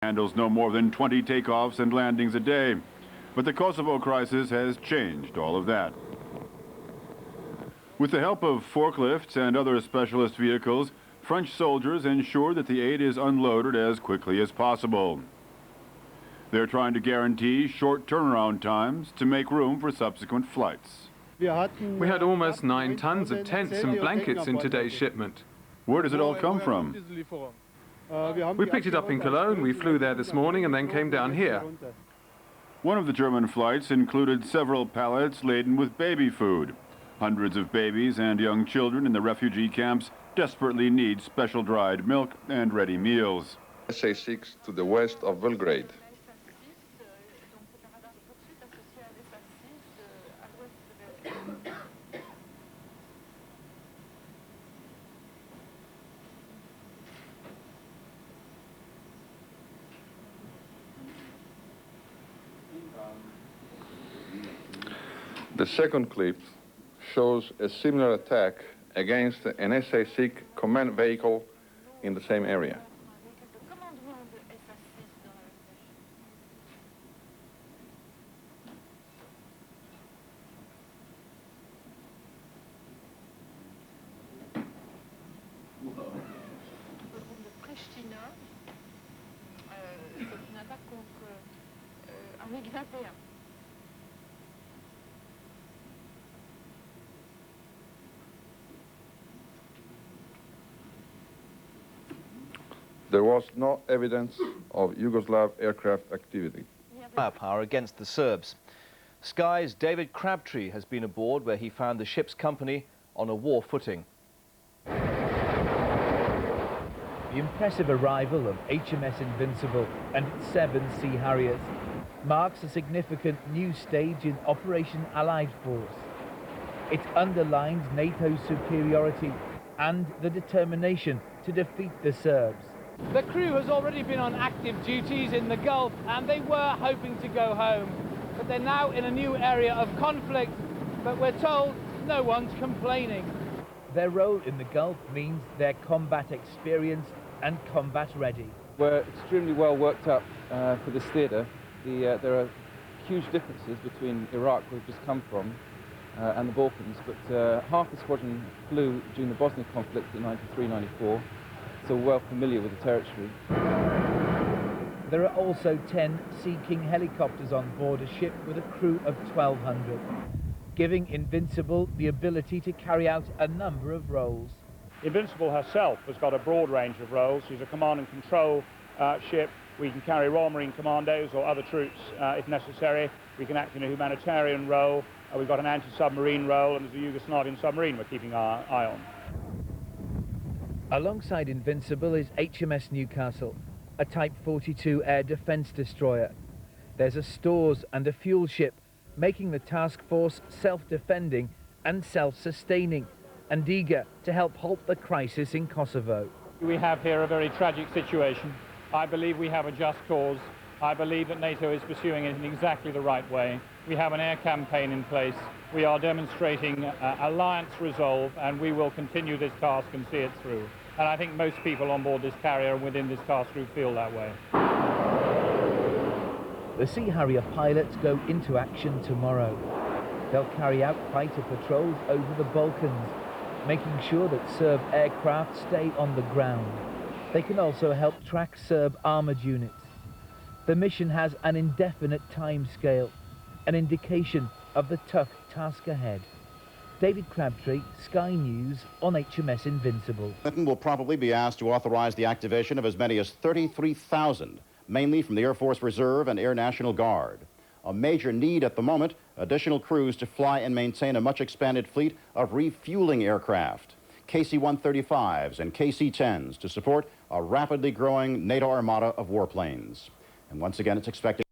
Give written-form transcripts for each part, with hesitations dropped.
Handles no more than 20 takeoffs and landings a day. But the Kosovo crisis has changed all of that. With the help of forklifts and other specialist vehicles, French soldiers ensure that the aid is unloaded as quickly as possible. They're trying to guarantee short turnaround times to make room for subsequent flights. We had almost 9 tons of tents and blankets in today's shipment. Where does it all come from? We picked it up in Cologne, we flew there this morning and then came down here. One of the German flights included several pallets laden with baby food. Hundreds of babies and young children in the refugee camps desperately need special dried milk and ready meals. SA-6 to the west of Belgrade. The second clip shows a similar attack against an SA-6 command vehicle in the same area. There was no evidence of Yugoslav aircraft activity. Firepower against the Serbs. Sky's David Crabtree has been aboard where he found the ship's company on a war footing. The impressive arrival of HMS Invincible and its 7 Sea Harriers marks a significant new stage in Operation Allied Force. It underlines NATO's superiority and the determination to defeat the Serbs. The crew has already been on active duties in the Gulf and they were hoping to go home. But they're now in a new area of conflict, but we're told no one's complaining. Their role in the Gulf means they're combat experienced and combat ready. We're extremely well worked up for this theatre. There are huge differences between Iraq, where we've just come from, and the Balkans, but half the squadron flew during the Bosnia conflict in 93-94. So we're well familiar with the territory. There are also 10 Sea King helicopters on board a ship with a crew of 1,200, giving Invincible the ability to carry out a number of roles. Invincible herself has got a broad range of roles. She's a command and control ship. We can carry Royal Marine Commandos or other troops if necessary. We can act in a humanitarian role. We've got an anti-submarine role, and there's a Yugoslavian submarine we're keeping our eye on. Alongside Invincible is HMS Newcastle, a Type 42 air defence destroyer. There's a stores and a fuel ship, making the task force self-defending and self-sustaining, and eager to help halt the crisis in Kosovo. We have here a very tragic situation. I believe we have a just cause. I believe that NATO is pursuing it in exactly the right way. We have an air campaign in place. We are demonstrating alliance resolve, and we will continue this task and see it through. And I think most people on board this carrier and within this task group feel that way. The Sea Harrier pilots go into action tomorrow. They'll carry out fighter patrols over the Balkans, making sure that Serb aircraft stay on the ground. They can also help track Serb armoured units. The mission has an indefinite time scale, an indication of the tough task ahead. David Crabtree, Sky News on HMS Invincible. Clinton will probably be asked to authorize the activation of as many as 33,000, mainly from the Air Force Reserve and Air National Guard. A major need at the moment, additional crews to fly and maintain a much expanded fleet of refueling aircraft, KC-135s and KC-10s to support a rapidly growing NATO armada of warplanes. And once again, it's expected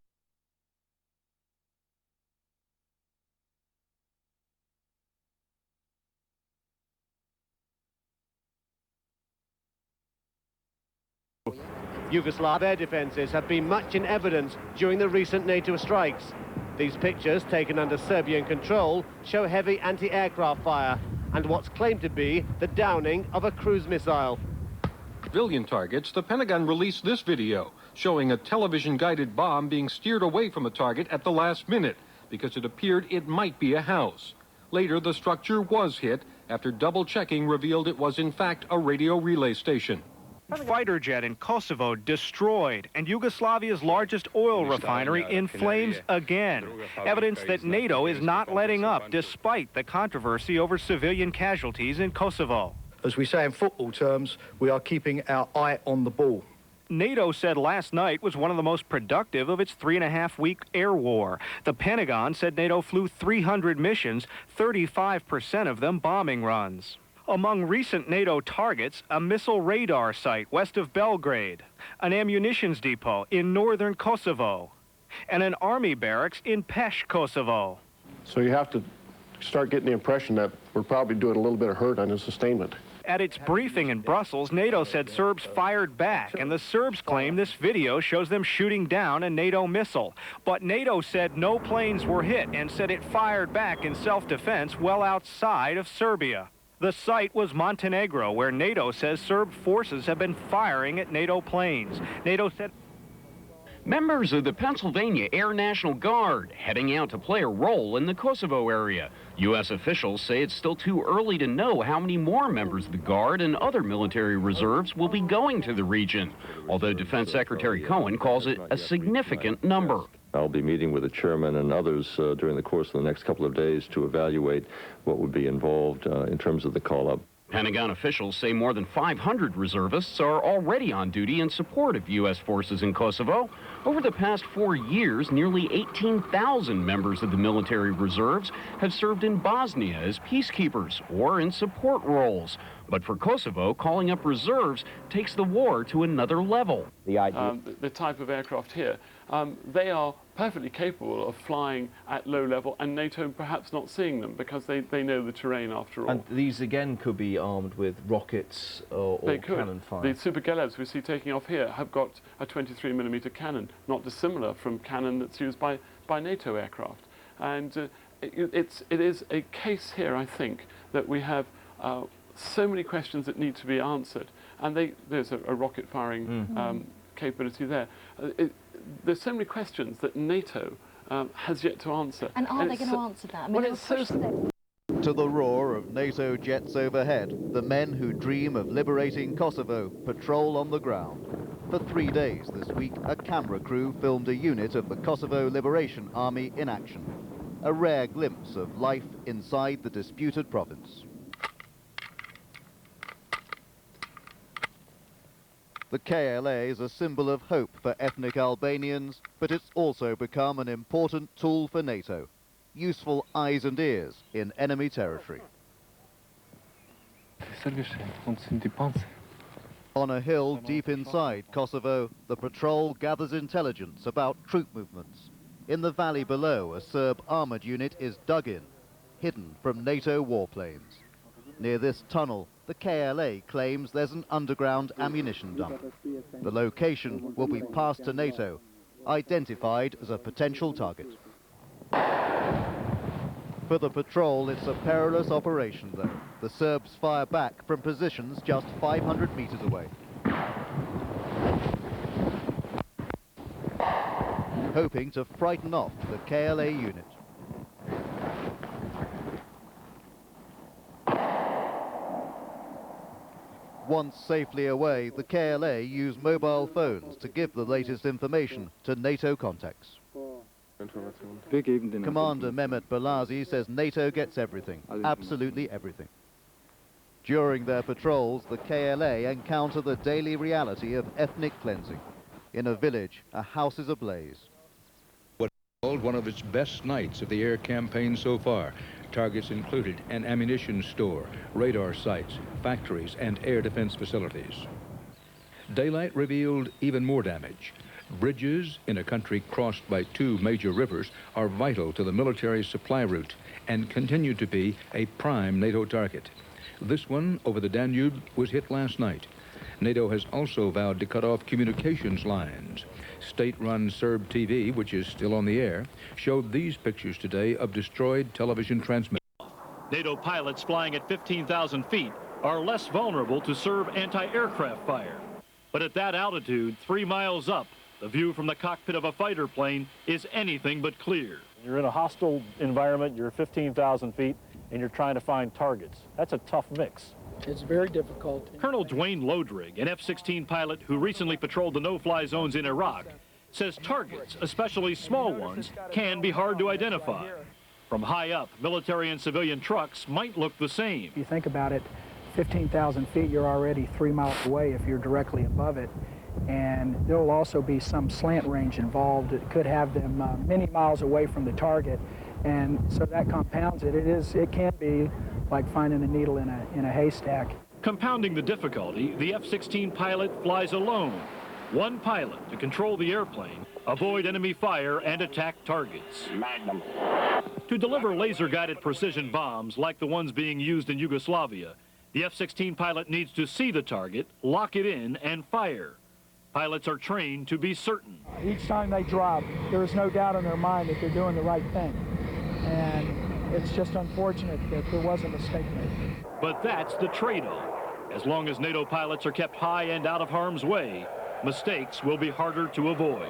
Yugoslav air defences have been much in evidence during the recent NATO strikes. These pictures, taken under Serbian control, show heavy anti-aircraft fire and what's claimed to be the downing of a cruise missile. Civilian targets, the Pentagon released this video showing a television-guided bomb being steered away from a target at the last minute because it appeared it might be a house. Later, the structure was hit after double-checking revealed it was in fact a radio relay station. Fighter jet in Kosovo destroyed, and Yugoslavia's largest oil refinery in flames again. Evidence that NATO is not letting up despite the controversy over civilian casualties in Kosovo. As we say in football terms, we are keeping our eye on the ball. NATO said last night was one of the most productive of its 3.5-week air war. The Pentagon said NATO flew 300 missions, 35% of them bombing runs. Among recent NATO targets, a missile radar site west of Belgrade, an ammunitions depot in northern Kosovo, and an army barracks in Peš, Kosovo. So you have to start getting the impression that we're probably doing a little bit of hurt on the sustainment. At its briefing in Brussels, NATO said Serbs fired back, and the Serbs claim this video shows them shooting down a NATO missile. But NATO said no planes were hit and said it fired back in self-defense well outside of Serbia. The site was Montenegro, where NATO says Serb forces have been firing at NATO planes. NATO said members of the Pennsylvania Air National Guard heading out to play a role in the Kosovo area. U.S. officials say it's still too early to know how many more members of the Guard and other military reserves will be going to the region, although Defense Secretary Cohen calls it a significant number. I'll be meeting with the chairman and others during the course of the next couple of days to evaluate what would be involved in terms of the call-up. Pentagon officials say more than 500 reservists are already on duty in support of U.S. forces in Kosovo. Over the past 4 years, nearly 18,000 members of the military reserves have served in Bosnia as peacekeepers or in support roles. But for Kosovo, calling up reserves takes the war to another level. The type of aircraft here, they are perfectly capable of flying at low level, and NATO perhaps not seeing them because they know the terrain after all. And these again could be armed with rockets or cannon fire. The Super Gelebs we see taking off here have got a 23mm cannon, not dissimilar from cannon that's used by NATO aircraft. And it is a case here, I think, that we have so many questions that need to be answered, and there's a rocket firing capability there. There's so many questions that NATO has yet to answer. And are they going to answer that? I mean, To the roar of NATO jets overhead, the men who dream of liberating Kosovo patrol on the ground. For 3 days this week, a camera crew filmed a unit of the Kosovo Liberation Army in action. A rare glimpse of life inside the disputed province. The KLA is a symbol of hope for ethnic Albanians, but it's also become an important tool for NATO. Useful eyes and ears in enemy territory. On a hill deep inside Kosovo, the patrol gathers intelligence about troop movements. In the valley below, a Serb armored unit is dug in, hidden from NATO warplanes. Near this tunnel, the KLA claims there's an underground ammunition dump. The location will be passed to NATO, identified as a potential target. For the patrol, it's a perilous operation, though. The Serbs fire back from positions just 500 meters away. Hoping to frighten off the KLA unit. Once safely away, the KLA use mobile phones to give the latest information to NATO contacts. Commander Mehmet Balazi says NATO gets everything, absolutely everything. During their patrols, the KLA encounter the daily reality of ethnic cleansing. In a village, a house is ablaze. What called one of its best nights of the air campaign so far. Targets included an ammunition store, radar sites, factories, and air defense facilities. Daylight revealed even more damage. Bridges in a country crossed by 2 major rivers are vital to the military supply route and continue to be a prime NATO target. This one over the Danube was hit last night. NATO has also vowed to cut off communications lines. State-run Serb TV, which is still on the air, showed these pictures today of destroyed television transmitters. NATO pilots flying at 15,000 feet are less vulnerable to Serb anti-aircraft fire. But at that altitude, 3 miles up, The view from the cockpit of a fighter plane is anything but clear. You're in a hostile environment, you're 15,000 feet, and you're trying to find targets. That's a tough mix. It's very difficult. Colonel Dwayne Lodrig, an F-16 pilot who recently patrolled the no-fly zones in Iraq, says targets, especially small ones, can be hard to identify. From high up, military and civilian trucks might look the same. If you think about it, 15,000 feet, you're already 3 miles away if you're directly above it. And there will also be some slant range involved. It could have them many miles away from the target. And so that compounds it. It can be like finding a needle in a haystack. Compounding the difficulty, the F-16 pilot flies alone. One pilot to control the airplane, avoid enemy fire, and attack targets. Magnum. To deliver laser-guided precision bombs like the ones being used in Yugoslavia, the F-16 pilot needs to see the target, lock it in, and fire. Pilots are trained to be certain. Each time they drop, there is no doubt in their mind that they're doing the right thing. And it's just unfortunate that there was a mistake made. But that's the trade-off. As long as NATO pilots are kept high and out of harm's way, mistakes will be harder to avoid.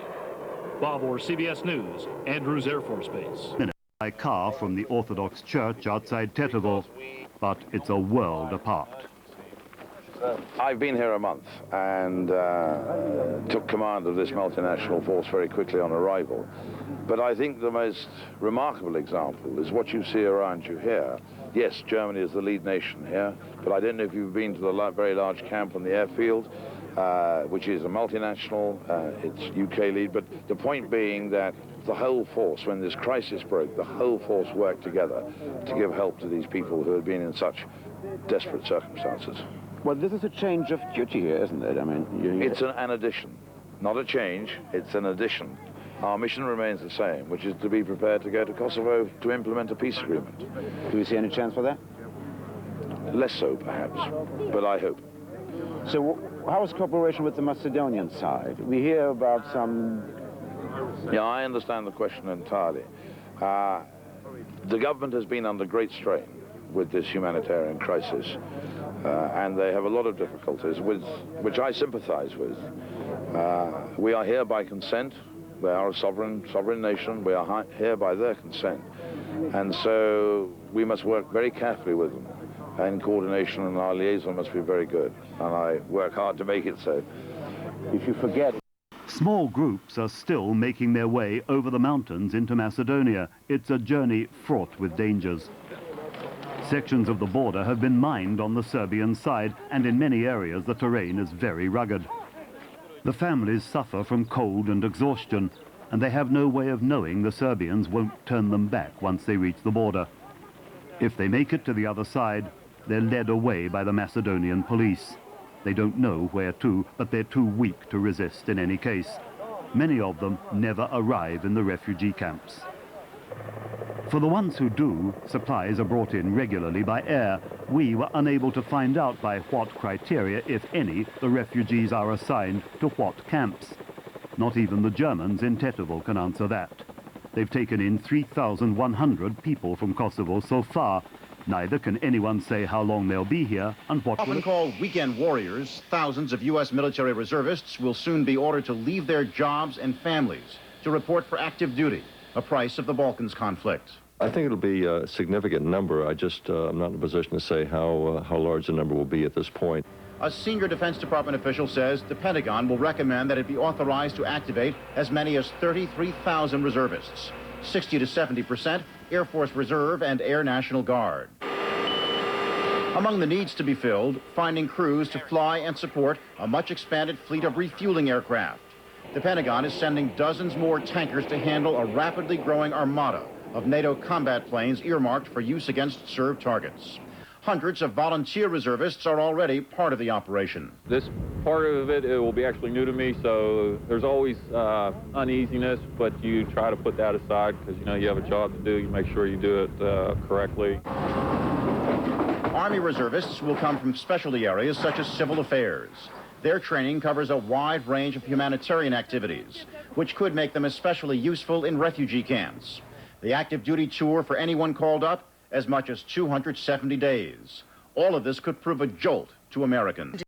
Bob Orr, CBS News, Andrews Air Force Base. By car from the Orthodox Church outside Tetovo, but it's a world apart. I've been here a month and took command of this multinational force very quickly on arrival. But I think the most remarkable example is what you see around you here. Yes, Germany is the lead nation here, but I don't know if you've been to the very large camp on the airfield, which is a multinational, it's UK lead, but the point being that the whole force, when this crisis broke, the whole force worked together to give help to these people who had been in such desperate circumstances. Well, this is a change of duty here, isn't it? I mean, it's an addition, not a change, it's an addition. Our mission remains the same, which is to be prepared to go to Kosovo to implement a peace agreement. Do you see any chance for that? Less so, perhaps, but I hope. So how is cooperation with the Macedonian side? We hear about some... Yeah, I understand the question entirely. The government has been under great strain with this humanitarian crisis, and they have a lot of difficulties, with which I sympathize with. We are here by consent. They are a sovereign nation. We are here by their consent. And so we must work very carefully with them in coordination, and our liaison must be very good. And I work hard to make it so. If you forget... Small groups are still making their way over the mountains into Macedonia. It's a journey fraught with dangers. Sections of the border have been mined on the Serbian side, and in many areas the terrain is very rugged. The families suffer from cold and exhaustion, and they have no way of knowing the Serbians won't turn them back once they reach the border. If they make it to the other side, they're led away by the Macedonian police. They don't know where to, but they're too weak to resist in any case. Many of them never arrive in the refugee camps. For the ones who do, supplies are brought in regularly by air. We were unable to find out by what criteria, if any, the refugees are assigned to what camps. Not even the Germans in Tetovo can answer that. They've taken in 3,100 people from Kosovo so far. Neither can anyone say how long they'll be here and what Often called weekend warriors, thousands of U.S. military reservists will soon be ordered to leave their jobs and families to report for active duty, a price of the Balkans conflict. I think it'll be a significant number. I'm not in a position to say how large the number will be at this point. A senior Defense Department official says the Pentagon will recommend that it be authorized to activate as many as 33,000 reservists, 60 to 70% Air Force Reserve and Air National Guard. Among the needs to be filled, finding crews to fly and support a much expanded fleet of refueling aircraft. The Pentagon is sending dozens more tankers to handle a rapidly growing armada of NATO combat planes earmarked for use against Serb targets. Hundreds of volunteer reservists are already part of the operation. This part of it will be actually new to me, so there's always uneasiness, but you try to put that aside because, you know, you have a job to do. You make sure you do it correctly. Army reservists will come from specialty areas such as civil affairs. Their training covers a wide range of humanitarian activities, which could make them especially useful in refugee camps. The active duty tour for anyone called up, as much as 270 days. All of this could prove a jolt to Americans.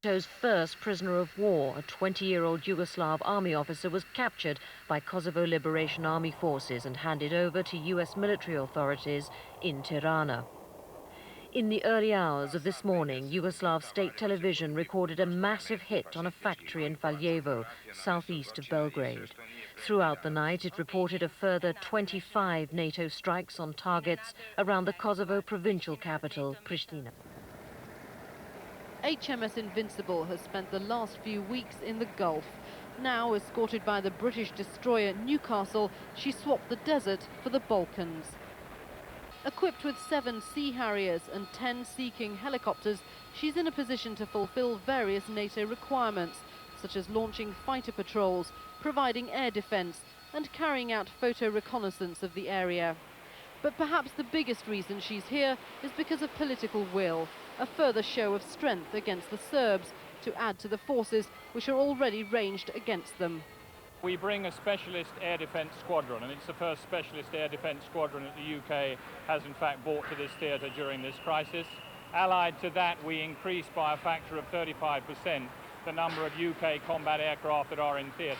NATO's first prisoner of war, a 20-year-old Yugoslav army officer, was captured by Kosovo Liberation Army forces and handed over to US military authorities in Tirana. In the early hours of this morning, Yugoslav state television recorded a massive hit on a factory in Valjevo, southeast of Belgrade. Throughout the night, it reported a further 25 NATO strikes on targets around the Kosovo provincial capital, Pristina. HMS Invincible has spent the last few weeks in the Gulf. Now, escorted by the British destroyer Newcastle, she swapped the desert for the Balkans. Equipped with 7 Sea Harriers and 10 Sea King helicopters, she's in a position to fulfill various NATO requirements, such as launching fighter patrols, providing air defence and carrying out photo reconnaissance of the area. But perhaps the biggest reason she's here is because of political will, a further show of strength against the Serbs to add to the forces which are already ranged against them. We bring a specialist air defence squadron, and it's the first specialist air defence squadron that the UK has in fact brought to this theatre during this crisis. Allied to that, we increased by a factor of 35% the number of UK combat aircraft that are in theatre.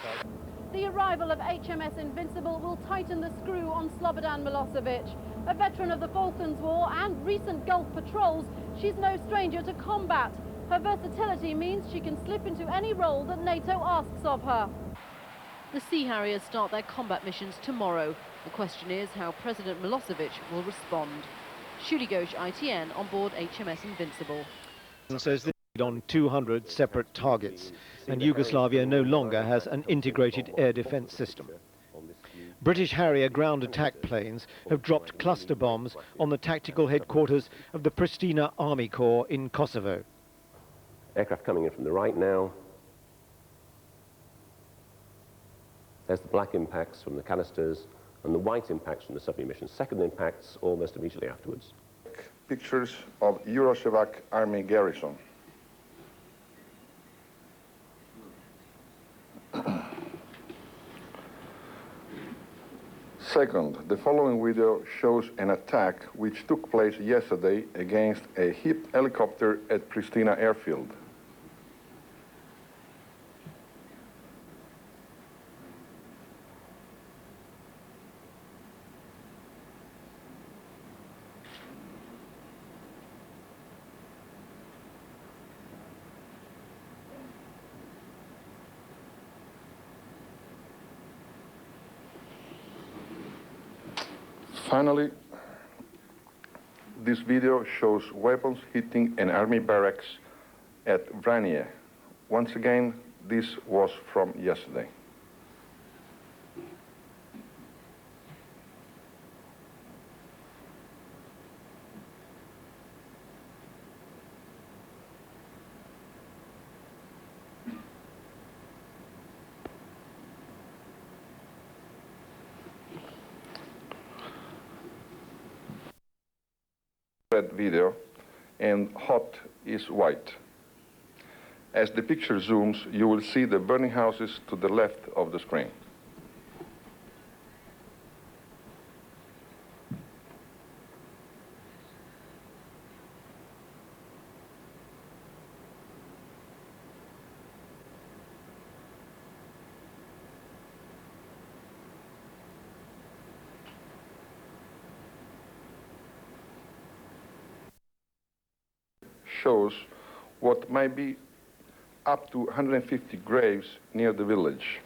The arrival of HMS Invincible will tighten the screw on Slobodan Milosevic. A veteran of the Falklands War and recent Gulf patrols, she's no stranger to combat. Her versatility means she can slip into any role that NATO asks of her. The Sea Harriers start their combat missions tomorrow. The question is how President Milosevic will respond. Shuli Ghosh, ITN, on board HMS Invincible. Says this on 200 separate targets, and Yugoslavia no longer has an integrated air defence system. British Harrier ground attack planes have dropped cluster bombs on the tactical headquarters of the Pristina Army Corps in Kosovo. Aircraft coming in from the right now. There's the black impacts from the canisters and the white impacts from the submarine missions. Second impacts almost immediately afterwards. Pictures of Yugoslav army garrison. Second, the following video shows an attack which took place yesterday against a hit helicopter at Pristina airfield. Finally, this video shows weapons hitting an army barracks at Vranje. Once again, this was from yesterday. Red video and hot is white. As the picture zooms, you will see the burning houses to the left of the screen. Shows what might be up to 150 graves near the village.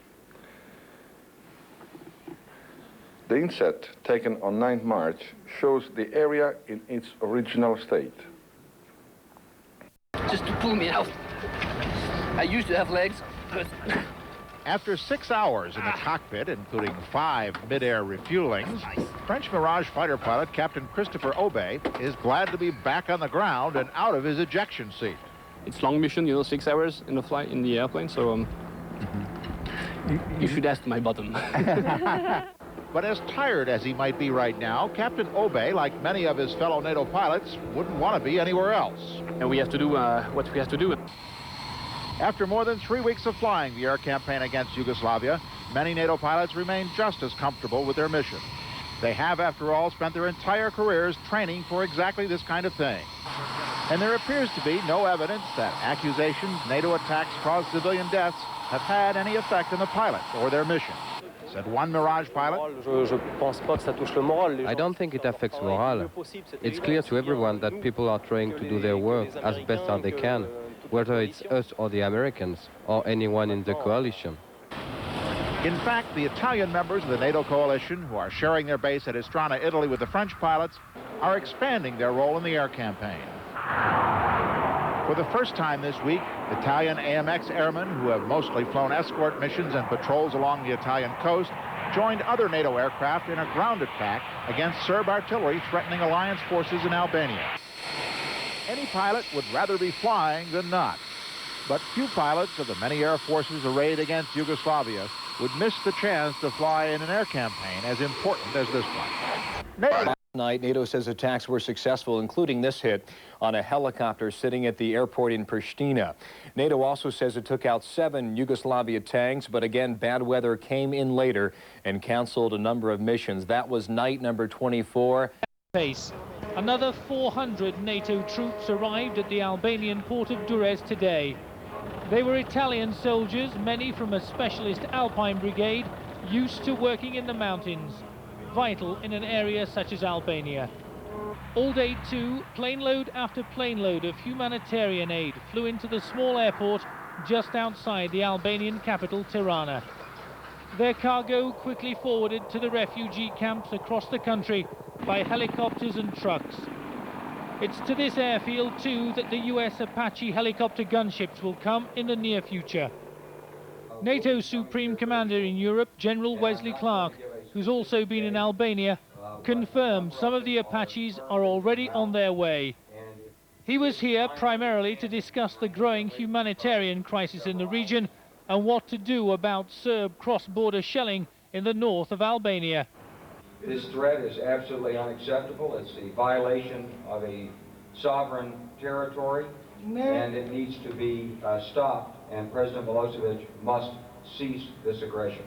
The inset taken on 9th March shows the area in its original state. Just to pull me out. I used to have legs, but... After 6 hours in the cockpit, including 5 mid-air refuelings, French Mirage fighter pilot Captain Christopher Aubé is glad to be back on the ground and out of his ejection seat. It's long mission, you know, 6 hours in the flight in the airplane, so you should ask my bottom. But as tired as he might be right now, Captain Aubé, like many of his fellow NATO pilots, wouldn't want to be anywhere else. And we have to do what we have to do. After more than 3 weeks of flying the air campaign against Yugoslavia, many NATO pilots remain just as comfortable with their mission. They have, after all, spent their entire careers training for exactly this kind of thing. And there appears to be no evidence that accusations NATO attacks caused civilian deaths have had any effect on the pilots or their mission. Said one Mirage pilot. I don't think it affects morale. It's clear to everyone that people are trying to do their work as best as they can, whether it's us or the Americans or anyone in the coalition. In fact, the Italian members of the NATO coalition, who are sharing their base at Istrana, Italy, with the French pilots, are expanding their role in the air campaign. For the first time this week, Italian AMX airmen, who have mostly flown escort missions and patrols along the Italian coast, joined other NATO aircraft in a ground attack against Serb artillery threatening alliance forces in Albania. Any pilot would rather be flying than not. But few pilots of the many air forces arrayed against Yugoslavia would miss the chance to fly in an air campaign as important as this one. Last night, NATO says attacks were successful, including this hit on a helicopter sitting at the airport in Pristina. NATO also says it took out 7 Yugoslavia tanks, but again, bad weather came in later and canceled a number of missions. That was night number 24. Pace. Another 400 NATO troops arrived at the Albanian port of Durrës today. They were Italian soldiers, many from a specialist Alpine brigade, used to working in the mountains, vital in an area such as Albania. All day too, plane load after plane load of humanitarian aid flew into the small airport just outside the Albanian capital, Tirana. Their cargo quickly forwarded to the refugee camps across the country by helicopters and trucks. It's to this airfield too that the US Apache helicopter gunships will come in the near future. NATO's Supreme Commander in Europe, General Wesley Clark, who's also been in Albania, confirmed some of the Apaches are already on their way. He was here primarily to discuss the growing humanitarian crisis in the region and what to do about Serb cross-border shelling in the north of Albania. This threat is absolutely unacceptable. It's a violation of a sovereign territory, and it needs to be stopped, and President Milosevic must cease this aggression.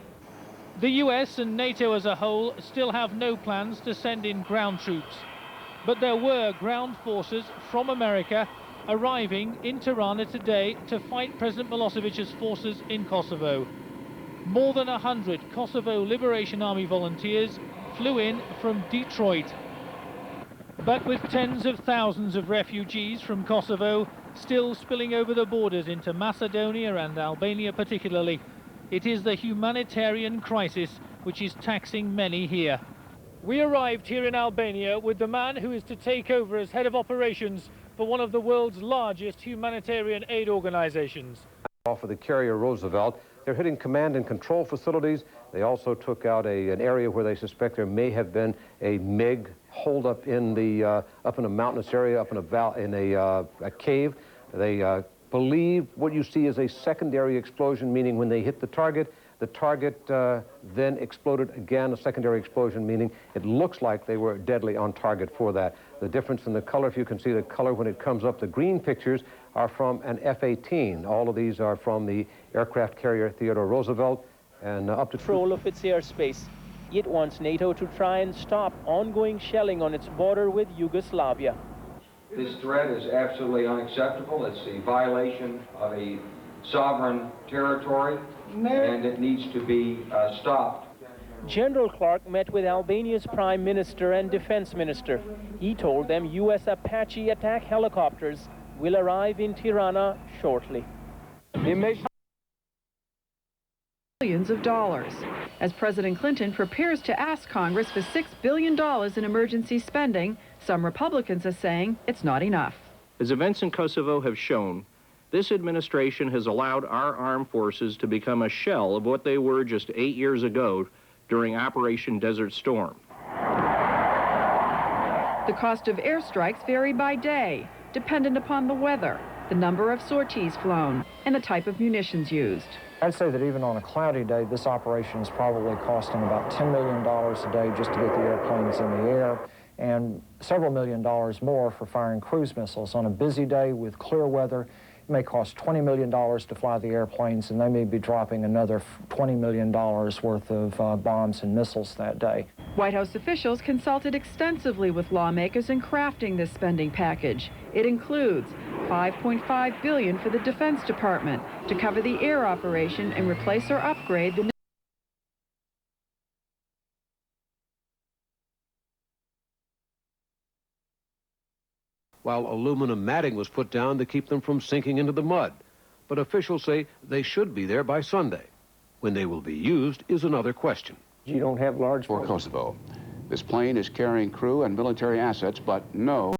The US and NATO as a whole still have no plans to send in ground troops, but there were ground forces from America arriving in Tirana today to fight President Milosevic's forces in Kosovo. More than 100 Kosovo Liberation Army volunteers flew in from Detroit. But with tens of thousands of refugees from Kosovo still spilling over the borders into Macedonia and Albania particularly, it is the humanitarian crisis which is taxing many here. We arrived here in Albania with the man who is to take over as head of operations for one of the world's largest humanitarian aid organizations. Off of the carrier Roosevelt, they're hitting command and control facilities. They also took out an area where they suspect there may have been a MiG holed up in a mountainous area, up in a cave. They believe what you see is a secondary explosion, meaning when they hit the target then exploded again, a secondary explosion, meaning it looks like they were deadly on target for that. The difference in the color, if you can see the color when it comes up, the green pictures are from an F-18. All of these are from the aircraft carrier Theodore Roosevelt, and up to control of its airspace. It wants NATO to try and stop ongoing shelling on its border with Yugoslavia. This threat is absolutely unacceptable. It's a violation of a sovereign territory, and it needs to be stopped. General Clark met with Albania's Prime Minister and Defense Minister. He told them US Apache attack helicopters will arrive in Tirana shortly. Billions of dollars, as President Clinton prepares to ask Congress for $6 billion in emergency spending. Some Republicans are saying it's not enough. As events in Kosovo have shown, this administration has allowed our armed forces to become a shell of what they were just 8 years ago during Operation Desert Storm. The cost of airstrikes vary by day, dependent upon the weather, the number of sorties flown, and the type of munitions used. I'd say that even on a cloudy day, this operation is probably costing about $10 million a day just to get the airplanes in the air, and several $million more for firing cruise missiles. On a busy day with clear weather, it may cost $20 million to fly the airplanes, and they may be dropping another $20 million worth of bombs and missiles that day. White House officials consulted extensively with lawmakers in crafting this spending package. It includes $5.5 billion for the Defense Department to cover the air operation and replace or upgrade the while aluminum matting was put down to keep them from sinking into the mud. But officials say they should be there by Sunday. When they will be used is another question. You don't have large... For Kosovo. This plane is carrying crew and military assets, but no...